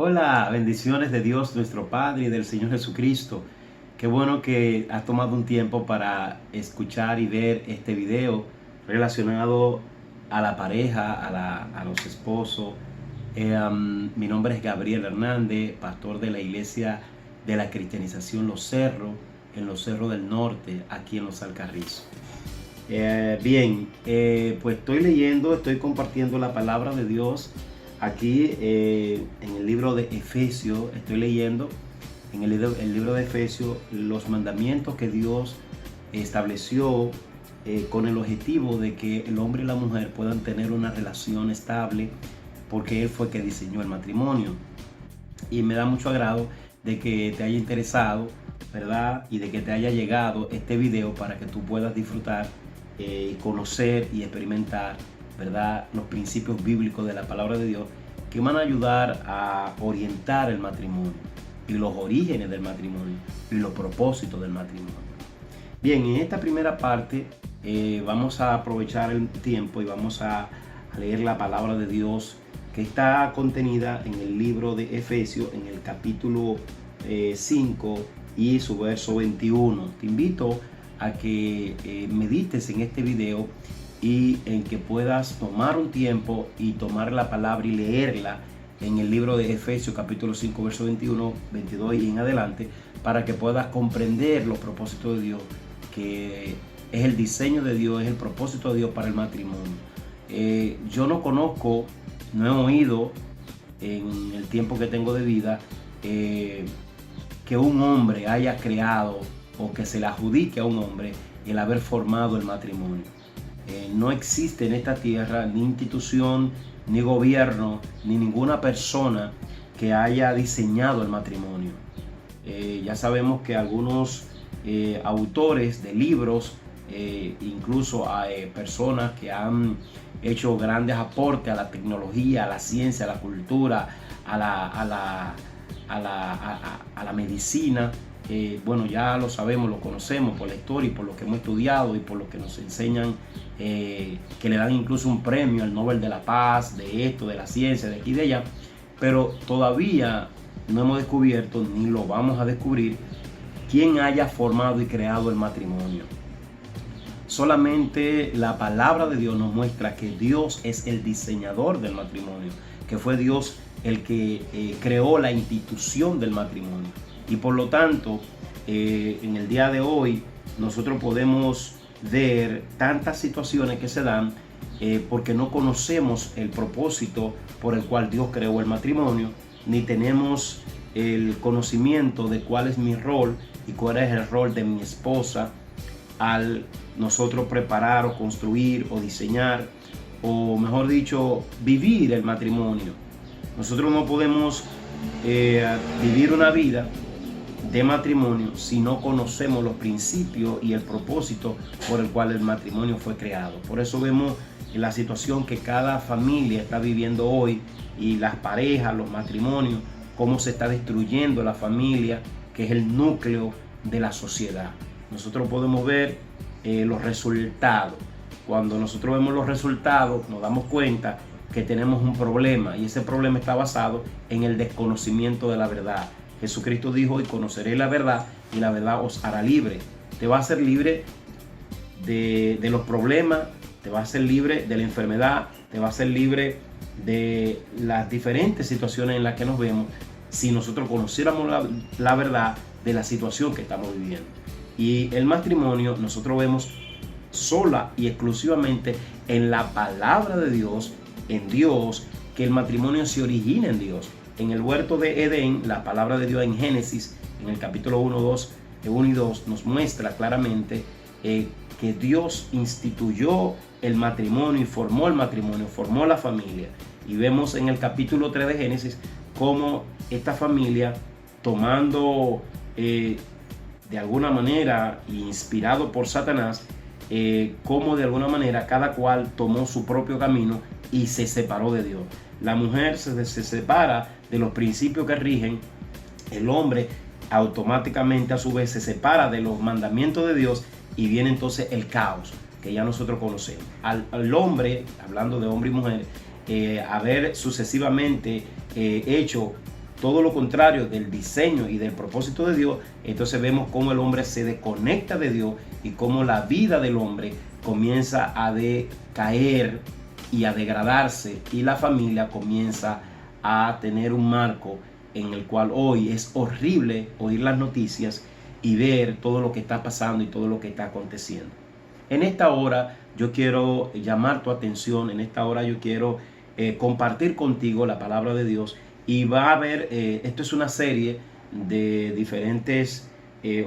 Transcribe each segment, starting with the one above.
Hola, bendiciones de Dios nuestro Padre y del Señor Jesucristo. Qué bueno que has tomado un tiempo para escuchar y ver este video relacionado a la pareja, a los esposos. Mi nombre es Gabriel Hernández, pastor de la iglesia de la cristianización Los Cerros, en Los Cerros del Norte, aquí en Los Alcarrizos. Pues estoy compartiendo la palabra de Dios aquí en el libro de Efesios. Estoy leyendo en el libro de Efesios los mandamientos que Dios estableció con el objetivo de que el hombre y la mujer puedan tener una relación estable, porque Él fue que diseñó el matrimonio. Y me da mucho agrado de que te haya interesado, ¿verdad? Y de que te haya llegado este video para que tú puedas disfrutar, conocer y experimentar, ¿verdad?, los principios bíblicos de la palabra de Dios que van a ayudar a orientar el matrimonio y los orígenes del matrimonio y los propósitos del matrimonio. Bien, en esta primera parte vamos a aprovechar el tiempo y vamos a leer la palabra de Dios que está contenida en el libro de Efesios, en el capítulo 5 y su verso 21. Te invito a que medites en este video y en que puedas tomar un tiempo y tomar la palabra y leerla en el libro de Efesios capítulo 5 verso 21, 22 y en adelante, para que puedas comprender los propósitos de Dios, que es el diseño de Dios, es el propósito de Dios para el matrimonio. Yo no conozco, no he oído en el tiempo que tengo de vida que un hombre haya creado o que se le adjudique a un hombre el haber formado el matrimonio. No existe en esta tierra ni institución, ni gobierno, ni ninguna persona que haya diseñado el matrimonio. Ya sabemos que algunos autores de libros, incluso hay personas que han hecho grandes aportes a la tecnología, a la ciencia, a la cultura, a la medicina. Bueno, ya lo sabemos, lo conocemos por la historia y por lo que hemos estudiado y por lo que nos enseñan, que le dan incluso un premio al Nobel de la Paz, de esto, de la ciencia, de aquí y de allá, pero todavía no hemos descubierto, ni lo vamos a descubrir, quién haya formado y creado el matrimonio. Solamente la palabra de Dios nos muestra que Dios es el diseñador del matrimonio, que fue Dios el que creó la institución del matrimonio. Y por lo tanto, en el día de hoy nosotros podemos ver tantas situaciones que se dan porque no conocemos el propósito por el cual Dios creó el matrimonio, ni tenemos el conocimiento de cuál es mi rol y cuál es el rol de mi esposa al nosotros preparar o construir o diseñar, o mejor dicho, vivir el matrimonio. Nosotros no podemos vivir una vida de matrimonio si no conocemos los principios y el propósito por el cual el matrimonio fue creado. Por eso vemos en la situación que cada familia está viviendo hoy, y las parejas, los matrimonios, cómo se está destruyendo la familia, que es el núcleo de la sociedad. Nosotros podemos ver los resultados. Cuando nosotros vemos los resultados, nos damos cuenta que tenemos un problema, y ese problema está basado en el desconocimiento de la verdad. Jesucristo dijo: y conoceréis la verdad, y la verdad os hará libre. Te va a hacer libre de los problemas, te va a hacer libre de la enfermedad, te va a hacer libre de las diferentes situaciones en las que nos vemos, si nosotros conociéramos la verdad de la situación que estamos viviendo. Y el matrimonio nosotros vemos sola y exclusivamente en la palabra de Dios, en Dios, que el matrimonio se origina en Dios. En el huerto de Edén, la palabra de Dios en Génesis, en el capítulo 1 y 2, nos muestra claramente que Dios instituyó el matrimonio y formó el matrimonio, formó la familia. Y vemos en el capítulo 3 de Génesis cómo esta familia, tomando de alguna manera, inspirado por Satanás, cómo de alguna manera cada cual tomó su propio camino y se separó de Dios. La mujer se separa de los principios que rigen, el hombre automáticamente a su vez se separa de los mandamientos de Dios, y viene entonces el caos que ya nosotros conocemos. Al hombre, hablando de hombre y mujer, haber sucesivamente hecho todo lo contrario del diseño y del propósito de Dios, entonces vemos cómo el hombre se desconecta de Dios y cómo la vida del hombre comienza a decaer y a degradarse, y la familia comienza a tener un marco en el cual hoy es horrible oír las noticias y ver todo lo que está pasando y todo lo que está aconteciendo. En esta hora yo quiero llamar tu atención, en esta hora yo quiero compartir contigo la palabra de Dios, y va a haber, esto es una serie de diferentes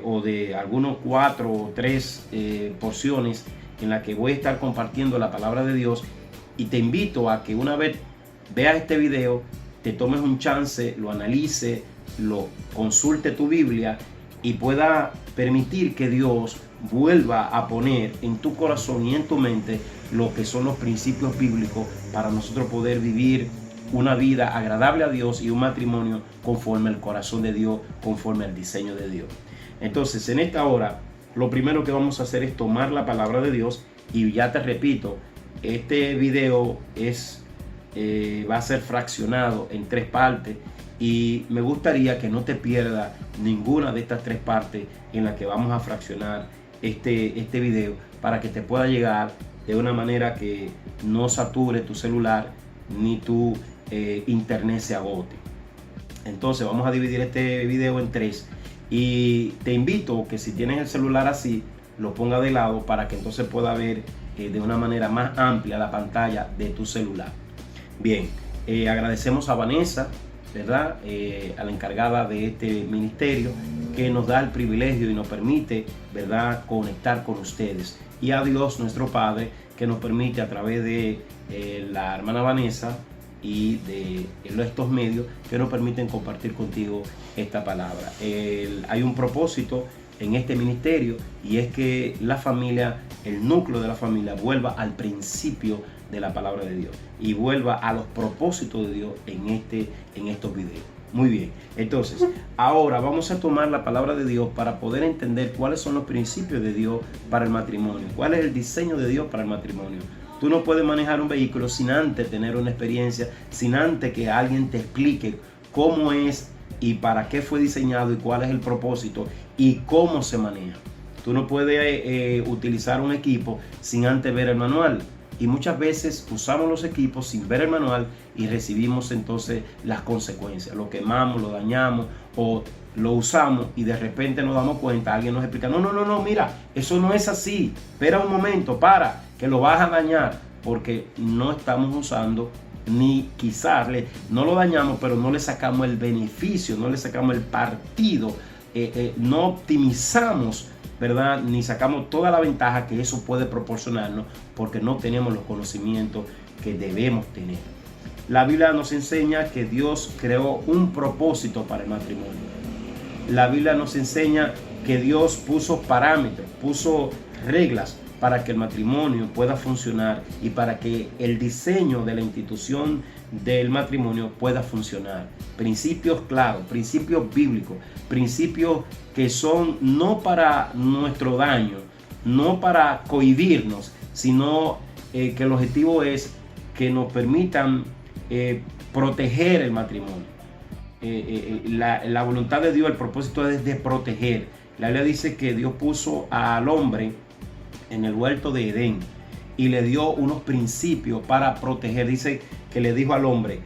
o de algunos 4 o 3 porciones en la que voy a estar compartiendo la palabra de Dios, y te invito a que una vez veas este video, te tomes un chance, lo analice, lo consulte tu Biblia y pueda permitir que Dios vuelva a poner en tu corazón y en tu mente lo que son los principios bíblicos para nosotros poder vivir una vida agradable a Dios y un matrimonio conforme al corazón de Dios, conforme al diseño de Dios. Entonces, en esta hora, lo primero que vamos a hacer es tomar la palabra de Dios, y ya te repito, este video va a ser fraccionado en 3 partes, y me gustaría que no te pierdas ninguna de estas 3 partes en las que vamos a fraccionar este video, para que te pueda llegar de una manera que no sature tu celular ni tu internet se agote. Entonces vamos a dividir este video en 3, y te invito que si tienes el celular así, lo ponga de lado para que entonces pueda ver de una manera más amplia la pantalla de tu celular. Bien, agradecemos a Vanessa, ¿verdad? A la encargada de este ministerio, que nos da el privilegio y nos permite, ¿verdad?, conectar con ustedes, y a Dios nuestro Padre, que nos permite a través de la hermana Vanessa y de estos medios que nos permiten compartir contigo esta palabra. Hay un propósito en este ministerio, y es que la familia, el núcleo de la familia, vuelva al principio de la palabra de Dios y vuelva a los propósitos de Dios en estos videos. Muy bien, entonces ahora vamos a tomar la palabra de Dios para poder entender cuáles son los principios de Dios para el matrimonio, cuál es el diseño de Dios para el matrimonio. Tú no puedes manejar un vehículo sin antes tener una experiencia, sin antes que alguien te explique cómo es y para qué fue diseñado y cuál es el propósito y cómo se maneja. Tú no puedes utilizar un equipo sin antes ver el manual. Y muchas veces usamos los equipos sin ver el manual y recibimos entonces las consecuencias. Lo quemamos, lo dañamos, o lo usamos y de repente nos damos cuenta, alguien nos explica, no, mira, eso no es así. Espera un momento, para, que lo vas a dañar, porque no estamos usando, ni quizás no lo dañamos, pero no le sacamos el beneficio, no le sacamos el partido, no optimizamos, ¿verdad?, ni sacamos toda la ventaja que eso puede proporcionarnos, porque no tenemos los conocimientos que debemos tener. La Biblia nos enseña que Dios creó un propósito para el matrimonio. La Biblia nos enseña que Dios puso parámetros, puso reglas para que el matrimonio pueda funcionar y para que el diseño de la institución del matrimonio pueda funcionar. Principios claros, principios bíblicos, principios que son no para nuestro daño, no para cohibirnos, sino que el objetivo es que nos permitan proteger el matrimonio. La voluntad de Dios, el propósito es de proteger. La Biblia dice que Dios puso al hombre en el huerto de Edén y le dio unos principios para proteger. Dice que le dijo al hombre,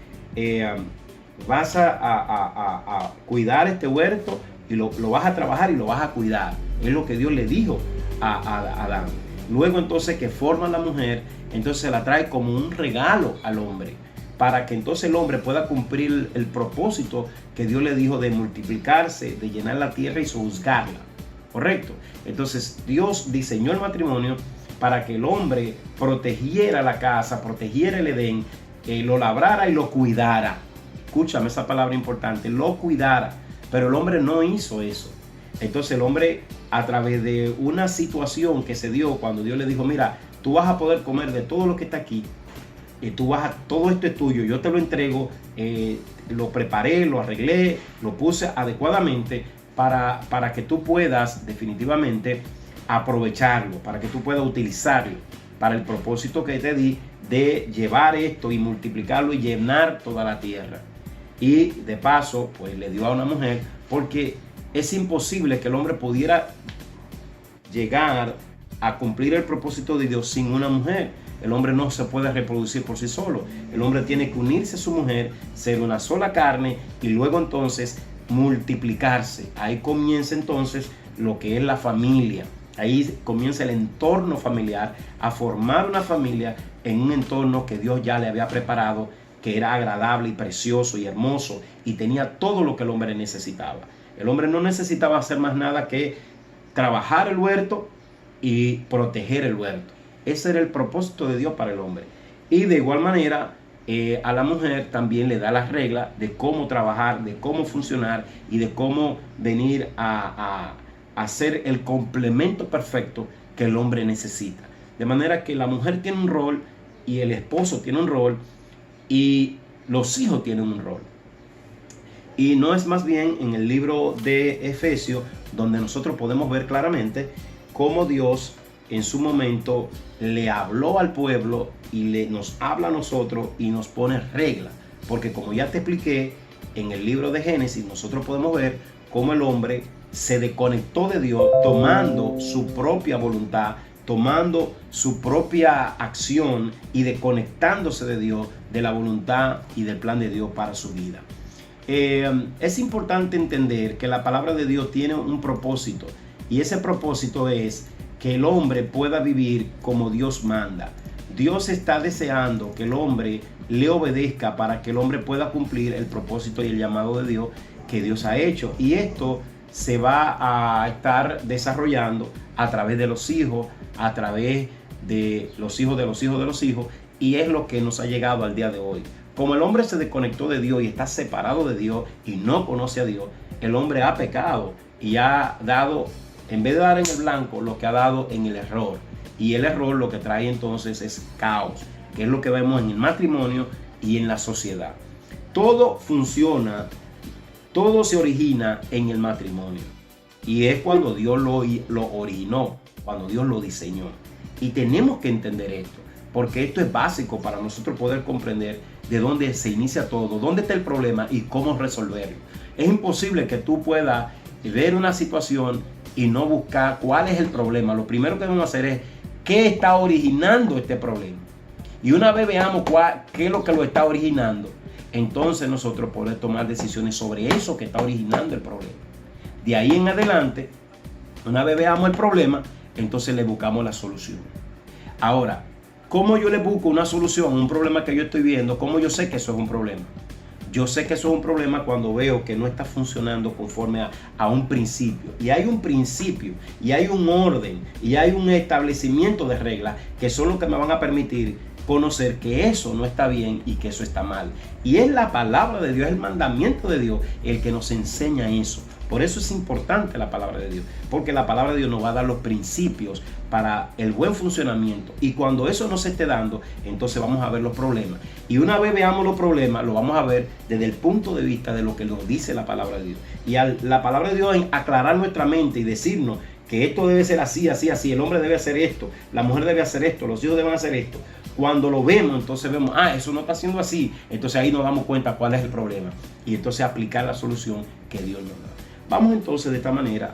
vas a cuidar este huerto y lo vas a trabajar y lo vas a cuidar. Es lo que Dios le dijo a Adán. Luego entonces que forma a la mujer, entonces se la trae como un regalo al hombre, para que entonces el hombre pueda cumplir el propósito que Dios le dijo de multiplicarse, de llenar la tierra y sojuzgarla. ¿Correcto? Entonces Dios diseñó el matrimonio para que el hombre protegiera la casa, protegiera el Edén, lo labrara y lo cuidara. Escúchame esa palabra importante, lo cuidara. Pero el hombre no hizo eso. Entonces el hombre, a través de una situación que se dio cuando Dios le dijo, mira, tú vas a poder comer de todo lo que está aquí, todo esto es tuyo, yo te lo entrego, lo preparé, lo arreglé, lo puse adecuadamente para que tú puedas definitivamente aprovecharlo, para que tú puedas utilizarlo para el propósito que te di de llevar esto y multiplicarlo y llenar toda la tierra. y de paso pues le dio a una mujer, porque es imposible que el hombre pudiera llegar a cumplir el propósito de Dios sin una mujer. El hombre no se puede reproducir por sí solo. El hombre tiene que unirse a su mujer, ser una sola carne y luego entonces multiplicarse. Ahí comienza entonces lo que es la familia. Ahí comienza el entorno familiar, a formar una familia en un entorno que Dios ya le había preparado, que era agradable y precioso y hermoso y tenía todo lo que el hombre necesitaba. El hombre no necesitaba hacer más nada que trabajar el huerto y proteger el huerto. Ese era el propósito de Dios para el hombre. Y de igual manera a la mujer también le da las reglas de cómo trabajar, de cómo funcionar y de cómo venir a ser el complemento perfecto que el hombre necesita. De manera que la mujer tiene un rol y el esposo tiene un rol y los hijos tienen un rol. Y no es más bien en el libro de Efesios donde nosotros podemos ver claramente cómo Dios en su momento le habló al pueblo y nos habla a nosotros y nos pone reglas. Porque como ya te expliqué en el libro de Génesis, nosotros podemos ver cómo el hombre se desconectó de Dios tomando su propia voluntad, tomando su propia acción y desconectándose de Dios, de la voluntad y del plan de Dios para su vida. Es importante entender que la palabra de Dios tiene un propósito y ese propósito es que el hombre pueda vivir como Dios manda. Dios está deseando que el hombre le obedezca para que el hombre pueda cumplir el propósito y el llamado de Dios que Dios ha hecho. Y esto se va a estar desarrollando a través de los hijos, a través de los hijos de los hijos de los hijos, y es lo que nos ha llegado al día de hoy. Como el hombre se desconectó de Dios y está separado de Dios y no conoce a Dios, el hombre ha pecado y ha dado, en vez de dar en el blanco, lo que ha dado en el error. Y el error lo que trae entonces es caos, que es lo que vemos en el matrimonio y en la sociedad. Todo funciona, todo se origina en el matrimonio. Y es cuando Dios lo originó, cuando Dios lo diseñó. Y tenemos que entender esto, porque esto es básico para nosotros poder comprender de dónde se inicia todo, dónde está el problema y cómo resolverlo. Es imposible que tú puedas ver una situación y no buscar cuál es el problema. Lo primero que debemos hacer es qué está originando este problema. Y una vez veamos qué es lo que lo está originando, entonces nosotros podemos tomar decisiones sobre eso que está originando el problema. De ahí en adelante, una vez veamos el problema, entonces le buscamos la solución. Ahora, ¿cómo yo le busco una solución a un problema que yo estoy viendo? ¿Cómo yo sé que eso es un problema? Yo sé que eso es un problema cuando veo que no está funcionando conforme a un principio. Y hay un principio, y hay un orden, y hay un establecimiento de reglas que son los que me van a permitir conocer que eso no está bien y que eso está mal. Y es la palabra de Dios, es el mandamiento de Dios el que nos enseña eso. Por eso es importante la palabra de Dios, porque la palabra de Dios nos va a dar los principios para el buen funcionamiento. Y cuando eso no se esté dando, entonces vamos a ver los problemas. Y una vez veamos los problemas, lo vamos a ver desde el punto de vista de lo que nos dice la palabra de Dios. Y la palabra de Dios en aclarar nuestra mente y decirnos que esto debe ser así, así, así, el hombre debe hacer esto, la mujer debe hacer esto, los hijos deben hacer esto. Cuando lo vemos, entonces vemos, eso no está haciendo así. Entonces ahí nos damos cuenta cuál es el problema. Y entonces aplicar la solución que Dios nos da. Vamos entonces de esta manera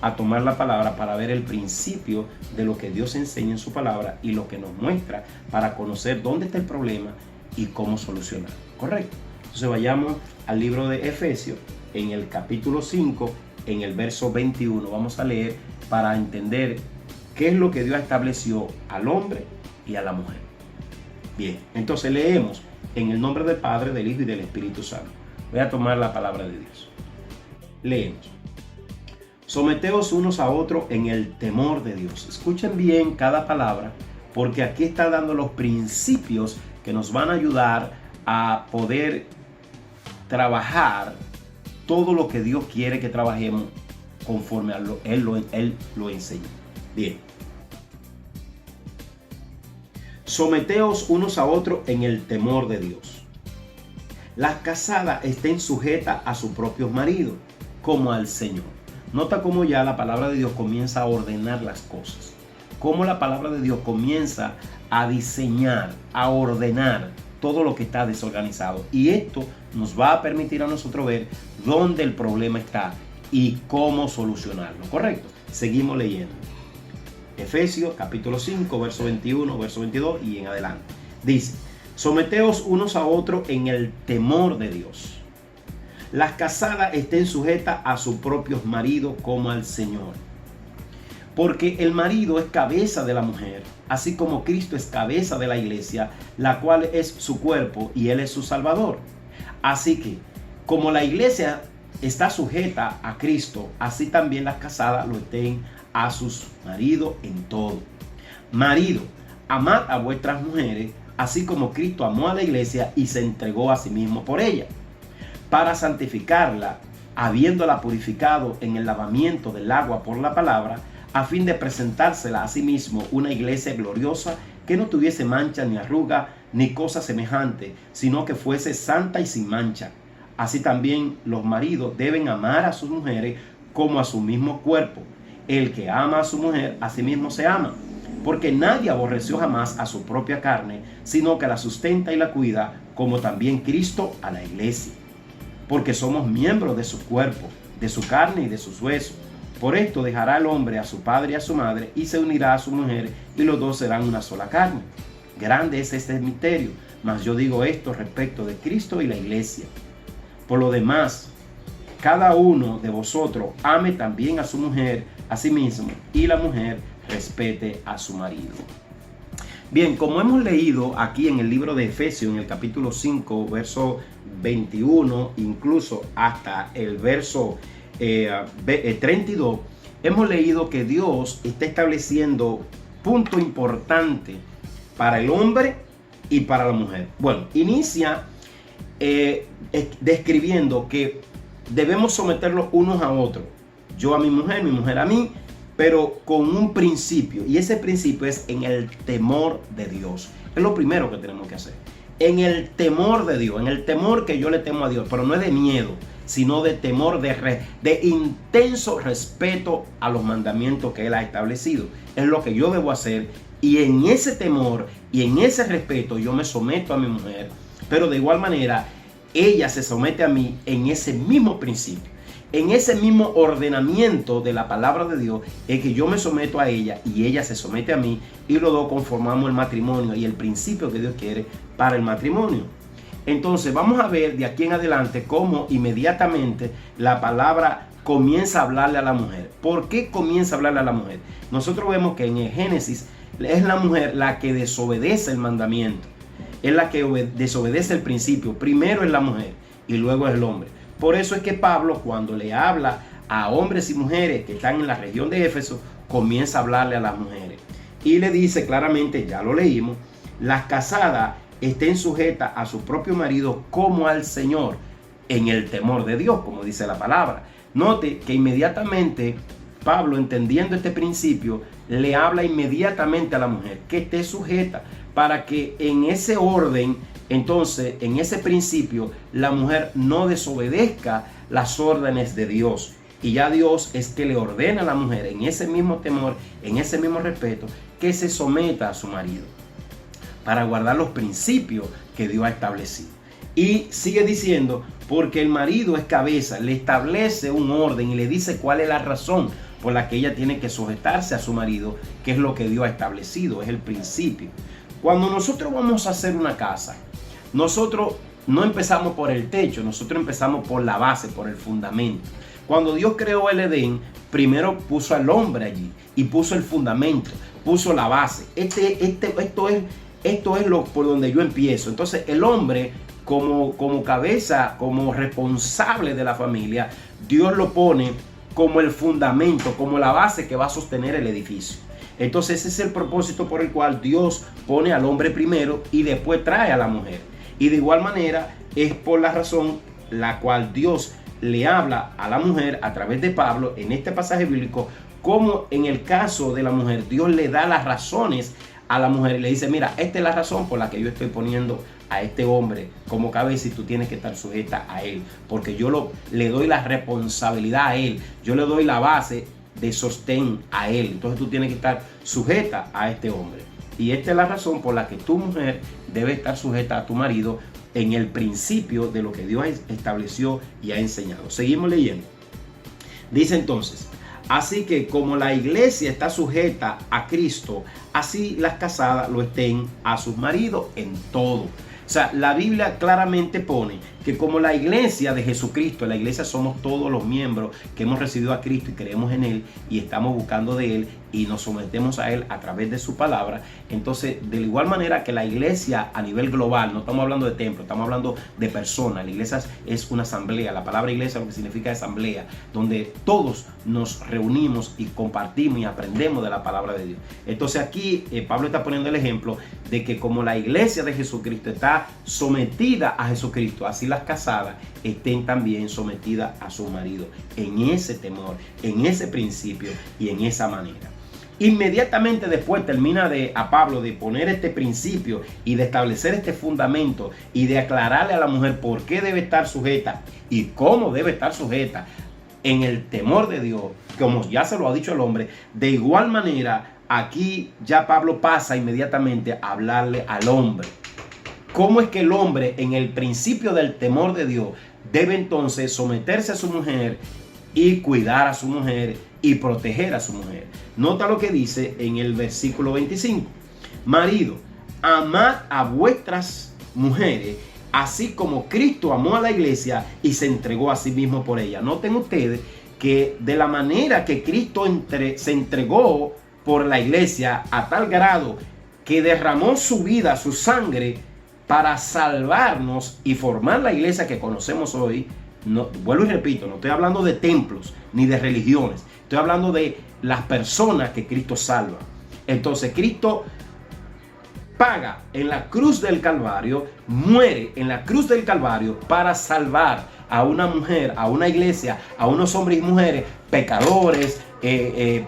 a tomar la palabra para ver el principio de lo que Dios enseña en su palabra y lo que nos muestra para conocer dónde está el problema y cómo solucionarlo. ¿Correcto? Entonces vayamos al libro de Efesios en el capítulo 5, en el verso 21. Vamos a leer para entender qué es lo que Dios estableció al hombre y a la mujer. Bien, entonces leemos en el nombre del Padre, del Hijo y del Espíritu Santo. Voy a tomar la palabra de Dios. Leemos. Someteos unos a otros en el temor de Dios. Escuchen bien cada palabra, porque aquí está dando los principios que nos van a ayudar a poder trabajar todo lo que Dios quiere que trabajemos conforme a Él lo enseña. Bien. Someteos unos a otros en el temor de Dios. Las casadas estén sujetas a sus propios maridos, como al Señor. Nota cómo ya la palabra de Dios comienza a ordenar las cosas. Cómo la palabra de Dios comienza a diseñar, a ordenar todo lo que está desorganizado. Y esto nos va a permitir a nosotros ver dónde el problema está y cómo solucionarlo. ¿Correcto? Seguimos leyendo. Efesios capítulo 5, verso 21, verso 22 y en adelante. Dice: someteos unos a otros en el temor de Dios. Las casadas estén sujetas a sus propios maridos como al Señor. Porque el marido es cabeza de la mujer, así como Cristo es cabeza de la iglesia, la cual es su cuerpo y Él es su Salvador. Así que, como la iglesia está sujeta a Cristo, así también las casadas lo estén a sus maridos en todo. Marido, amad a vuestras mujeres, así como Cristo amó a la iglesia y se entregó a sí mismo por ella, para santificarla, habiéndola purificado en el lavamiento del agua por la palabra, a fin de presentársela a sí mismo una iglesia gloriosa, que no tuviese mancha ni arruga ni cosa semejante, sino que fuese santa y sin mancha. Así también los maridos deben amar a sus mujeres como a su mismo cuerpo. El que ama a su mujer, a sí mismo se ama, porque nadie aborreció jamás a su propia carne, sino que la sustenta y la cuida, como también Cristo a la iglesia. Porque somos miembros de su cuerpo, de su carne y de sus huesos. Por esto dejará el hombre a su padre y a su madre, y se unirá a su mujer, y los dos serán una sola carne. Grande es este misterio, mas yo digo esto respecto de Cristo y la iglesia. Por lo demás, cada uno de vosotros ame también a su mujer a sí mismo, y la mujer respete a su marido. Bien, como hemos leído aquí en el libro de Efesios, en el capítulo 5, verso 21, incluso hasta el verso 32, hemos leído que Dios está estableciendo punto importante para el hombre y para la mujer. Bueno, inicia describiendo que debemos someterlos unos a otros. Yo a mi mujer a mí, pero con un principio. Y ese principio es en el temor de Dios. Es lo primero que tenemos que hacer. En el temor de Dios, en el temor que yo le temo a Dios, pero no es de miedo, sino de temor, de intenso respeto a los mandamientos que Él ha establecido. Es lo que yo debo hacer, y en ese temor y en ese respeto yo me someto a mi mujer, pero de igual manera ella se somete a mí en ese mismo principio, en ese mismo ordenamiento de la palabra de Dios, es que yo me someto a ella y ella se somete a mí, y los dos conformamos el matrimonio y el principio que Dios quiere para el matrimonio. Entonces vamos a ver de aquí en adelante cómo inmediatamente la palabra comienza a hablarle a la mujer. ¿Por qué comienza a hablarle a la mujer? Nosotros vemos que en el Génesis es la mujer la que desobedece el mandamiento, es la que desobedece el principio. Primero es la mujer y luego es el hombre. Por eso es que Pablo, cuando le habla a hombres y mujeres que están en la región de Éfeso, comienza a hablarle a las mujeres y le dice claramente, ya lo leímos, las casadas estén sujetas a su propio marido como al Señor, en el temor de Dios, como dice la palabra. Note que inmediatamente Pablo, entendiendo este principio, le habla inmediatamente a la mujer que esté sujeta, para que en ese orden, entonces, en ese principio, la mujer no desobedezca las órdenes de Dios. Y ya Dios es que le ordena a la mujer, en ese mismo temor, en ese mismo respeto, que se someta a su marido, para guardar los principios que Dios ha establecido. Y sigue diciendo, porque el marido es cabeza, le establece un orden y le dice cuál es la razón por la que ella tiene que sujetarse a su marido, que es lo que Dios ha establecido, es el principio. Cuando nosotros vamos a hacer una casa, nosotros no empezamos por el techo, nosotros empezamos por la base, por el fundamento. Cuando Dios creó el Edén, primero puso al hombre allí y puso el fundamento, puso la base. Esto es lo por donde yo empiezo. Entonces el hombre como cabeza, como responsable de la familia, Dios lo pone como el fundamento, como la base que va a sostener el edificio. Entonces ese es el propósito por el cual Dios pone al hombre primero y después trae a la mujer. Y de igual manera es por la razón la cual Dios le habla a la mujer a través de Pablo en este pasaje bíblico, como en el caso de la mujer Dios le da las razones a la mujer y le dice, mira, esta es la razón por la que yo estoy poniendo a este hombre como cabeza y tú tienes que estar sujeta a él, porque yo le doy la responsabilidad a él, yo le doy la base de sostén a él, entonces tú tienes que estar sujeta a este hombre. Y esta es la razón por la que tu mujer debe estar sujeta a tu marido en el principio de lo que Dios estableció y ha enseñado. Seguimos leyendo. Dice entonces: así que como la iglesia está sujeta a Cristo, así las casadas lo estén a sus maridos en todo. O sea, la Biblia claramente pone que como la iglesia de Jesucristo, la iglesia somos todos los miembros que hemos recibido a Cristo y creemos en Él y estamos buscando de Él y nos sometemos a Él a través de su palabra. Entonces, de igual manera que la iglesia a nivel global, no estamos hablando de templo, estamos hablando de personas. La iglesia es una asamblea. La palabra iglesia lo que significa es asamblea, donde todos nos reunimos y compartimos y aprendemos de la palabra de Dios. Entonces aquí Pablo está poniendo el ejemplo de que como la iglesia de Jesucristo está sometida a Jesucristo, así las casadas estén también sometidas a su marido, en ese temor, en ese principio y en esa manera. Inmediatamente después termina a Pablo de poner este principio y de establecer este fundamento y de aclararle a la mujer por qué debe estar sujeta y cómo debe estar sujeta en el temor de Dios, como ya se lo ha dicho el hombre. De igual manera, aquí ya Pablo pasa inmediatamente a hablarle al hombre. ¿Cómo es que el hombre en el principio del temor de Dios debe entonces someterse a su mujer y cuidar a su mujer y proteger a su mujer? Nota lo que dice en el versículo 25. Marido, amad a vuestras mujeres, así como Cristo amó a la iglesia y se entregó a sí mismo por ella. Noten ustedes que de la manera que Cristo se entregó por la iglesia a tal grado que derramó su vida, su sangre, para salvarnos y formar la iglesia que conocemos hoy. No, vuelvo y repito, no estoy hablando de templos ni de religiones, estoy hablando de las personas que Cristo salva. Entonces Cristo paga en la cruz del Calvario, muere en la cruz del Calvario para salvar a una mujer, a una iglesia, a unos hombres y mujeres pecadores, gente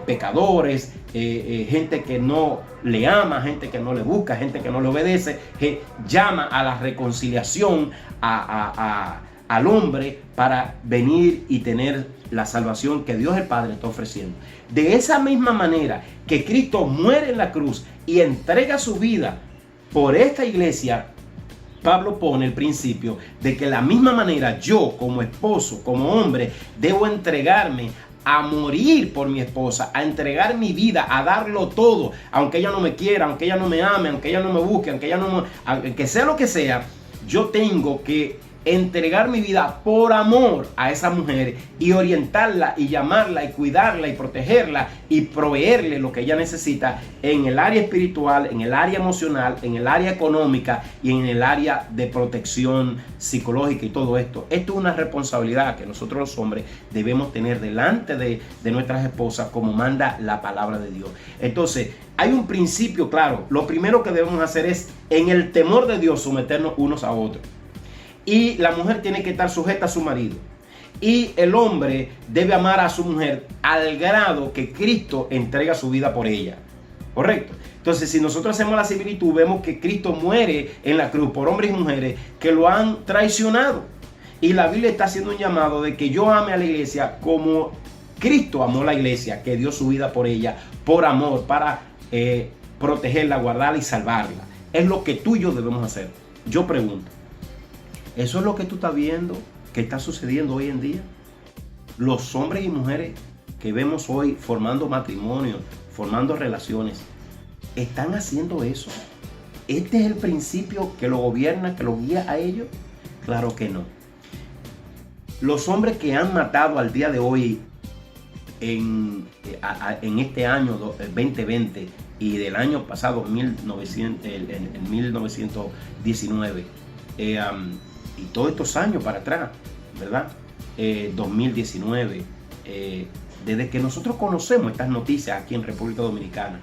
que no le ama, gente que no le busca, gente que no le obedece, que llama a la reconciliación al hombre para venir y tener la salvación que Dios el Padre está ofreciendo. De esa misma manera que Cristo muere en la cruz y entrega su vida por esta iglesia, Pablo pone el principio de que de la misma manera yo como esposo, como hombre, debo entregarme a morir por mi esposa, a entregar mi vida, a darlo todo, aunque ella no me quiera, aunque ella no me ame, aunque ella no me busque, aunque sea lo que sea. Yo tengo que entregar mi vida por amor a esa mujer y orientarla y llamarla y cuidarla y protegerla y proveerle lo que ella necesita en el área espiritual, en el área emocional, en el área económica y en el área de protección psicológica y todo esto. Esto es una responsabilidad que nosotros los hombres debemos tener delante de nuestras esposas, como manda la palabra de Dios. Entonces, hay un principio claro. Lo primero que debemos hacer es, en el temor de Dios, someternos unos a otros. Y la mujer tiene que estar sujeta a su marido. Y el hombre debe amar a su mujer al grado que Cristo entrega su vida por ella. ¿Correcto? Entonces, si nosotros hacemos la similitud, vemos que Cristo muere en la cruz por hombres y mujeres que lo han traicionado. Y la Biblia está haciendo un llamado de que yo ame a la iglesia como Cristo amó a la iglesia, que dio su vida por ella, por amor, para protegerla, guardarla y salvarla. Es lo que tú y yo debemos hacer. Yo pregunto, ¿eso es lo que tú estás viendo que está sucediendo hoy en día? Los hombres y mujeres que vemos hoy formando matrimonio, formando relaciones, ¿están haciendo eso? ¿Este es el principio que lo gobierna, que lo guía a ellos? Claro que no. Los hombres que han matado al día de hoy en este año 2020 y del año pasado, 1919, y todos estos años para atrás, ¿verdad? 2019, desde que nosotros conocemos estas noticias aquí en República Dominicana,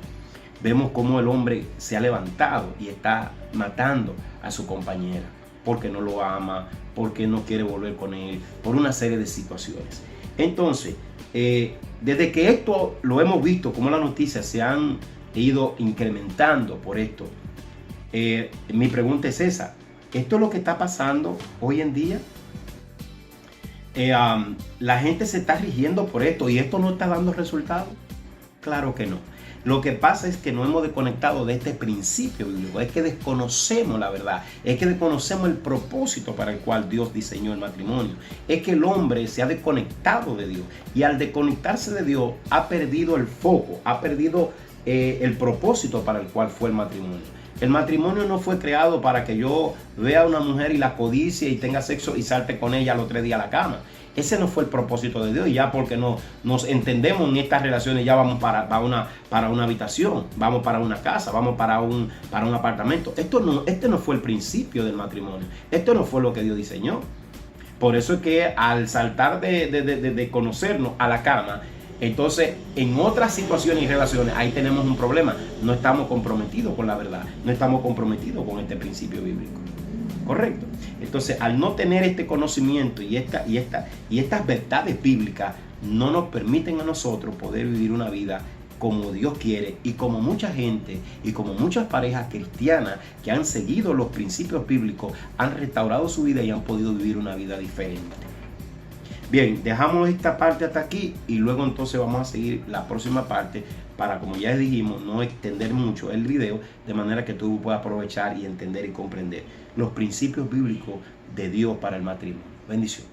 vemos cómo el hombre se ha levantado y está matando a su compañera porque no lo ama, porque no quiere volver con él, por una serie de situaciones. Entonces, desde que esto lo hemos visto, como las noticias se han ido incrementando por esto, mi pregunta es esa: ¿esto es lo que está pasando hoy en día? La gente se está rigiendo por esto y esto no está dando resultados. Claro que no. Lo que pasa es que no hemos desconectado de este principio bíblico, es que desconocemos la verdad, es que desconocemos el propósito para el cual Dios diseñó el matrimonio, es que el hombre se ha desconectado de Dios y al desconectarse de Dios ha perdido el foco, ha perdido el propósito para el cual fue el matrimonio. El matrimonio no fue creado para que yo vea a una mujer y la codicie y tenga sexo y salte con ella los 3 días a la cama. Ese no fue el propósito de Dios. Y ya porque no nos entendemos en estas relaciones, ya vamos para una habitación, vamos para una casa, vamos para un apartamento. Este no fue el principio del matrimonio. Esto no fue lo que Dios diseñó. Por eso es que al saltar de conocernos a la cama, entonces en otras situaciones y relaciones, ahí tenemos un problema. No estamos comprometidos con la verdad, no estamos comprometidos con este principio bíblico. Correcto. Entonces, al no tener este conocimiento y estas verdades bíblicas, no nos permiten a nosotros poder vivir una vida como Dios quiere y como mucha gente y como muchas parejas cristianas que han seguido los principios bíblicos han restaurado su vida y han podido vivir una vida diferente. Bien, dejamos esta parte hasta aquí y luego entonces vamos a seguir la próxima parte para, como ya dijimos, no extender mucho el video, de manera que tú puedas aprovechar y entender y comprender los principios bíblicos de Dios para el matrimonio. Bendiciones.